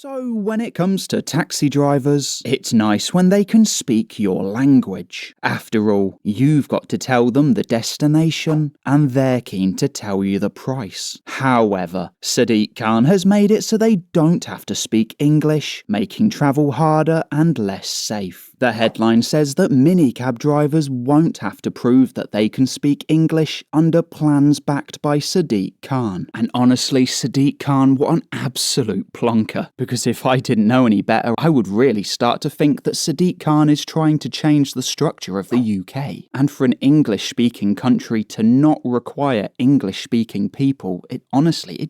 So when it comes to taxi drivers, it's nice when they can speak your language. After all, you've got to tell them the destination and they're keen to tell you the price. However, Sadiq Khan has made it so they don't have to speak English, making travel harder and less safe. The headline says that minicab drivers won't have to prove that they can speak English under plans backed by Sadiq Khan. And honestly, Sadiq Khan, what an absolute plonker. Because if I didn't know any better, I would really start to think that Sadiq Khan is trying to change the structure of the UK. And for an English-speaking country to not require English-speaking people, it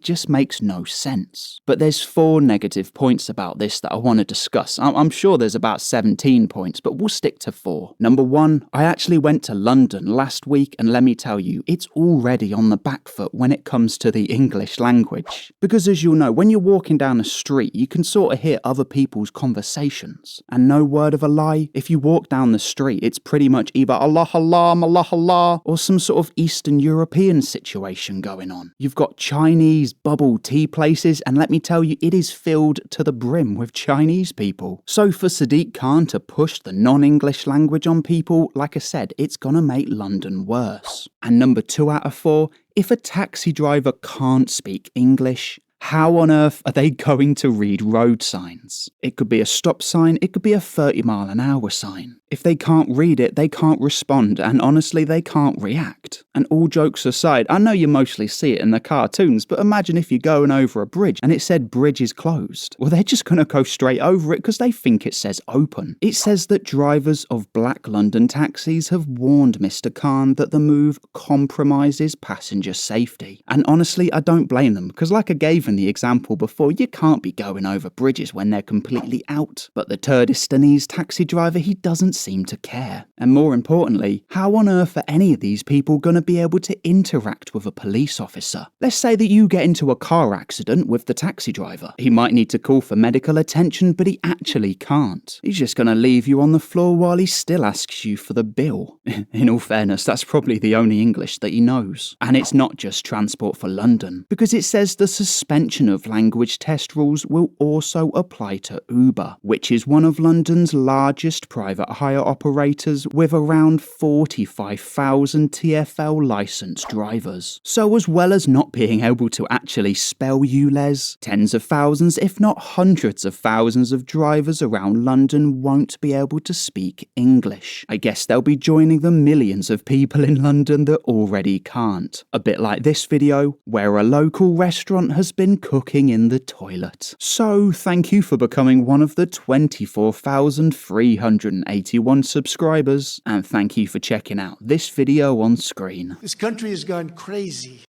just makes no sense. But there's 4 negative points about this that I want to discuss. I'm sure there's about 17 points, but we'll stick to 4. Number 1, I actually went to London last week, and let me tell you, it's already on the back foot when it comes to the English language. Because as you'll know, when you're walking down a street, you can sort of hear other people's conversations. And no word of a lie, if you walk down the street, it's pretty much either Allah Allah, Allah Allah, or some sort of Eastern European situation going on. You've got Chinese bubble tea places, and let me tell you, it is filled to the brim with Chinese people. So for Sadiq Khan to push the non-English language on people, like I said, it's gonna make London worse. And number 2 out of 4, if a taxi driver can't speak English, how on earth are they going to read road signs? It could be a stop sign, it could be a 30-mile-an-hour sign. If they can't read it, they can't respond, and honestly, they can't react. And all jokes aside, I know you mostly see it in the cartoons, but imagine if you're going over a bridge and it said bridge is closed. Well, they're just gonna go straight over it because they think it says open. It says that drivers of black London taxis have warned Mr. Khan that the move compromises passenger safety. And honestly, I don't blame them, because like I gave in the example before, you can't be going over bridges when they're completely out. But the Turdistanese taxi driver, he doesn't seem to care. And more importantly, how on earth are any of these people going to be able to interact with a police officer? Let's say that you get into a car accident with the taxi driver. He might need to call for medical attention, but he actually can't. He's just going to leave you on the floor while he still asks you for the bill. In all fairness, that's probably the only English that he knows. And it's not just Transport for London, because it says the suspension of language test rules will also apply to Uber, which is one of London's largest private hire operators with around 45,000 TfL licensed drivers. So as well as not being able to actually spell ULEZ, tens of thousands, if not hundreds of thousands of drivers around London won't be able to speak English. I guess they'll be joining the millions of people in London that already can't. A bit like this video, where a local restaurant has been cooking in the toilet. So thank you for becoming one of the 24,381 subscribers, and thank you for checking out this video on screen. This country has gone crazy.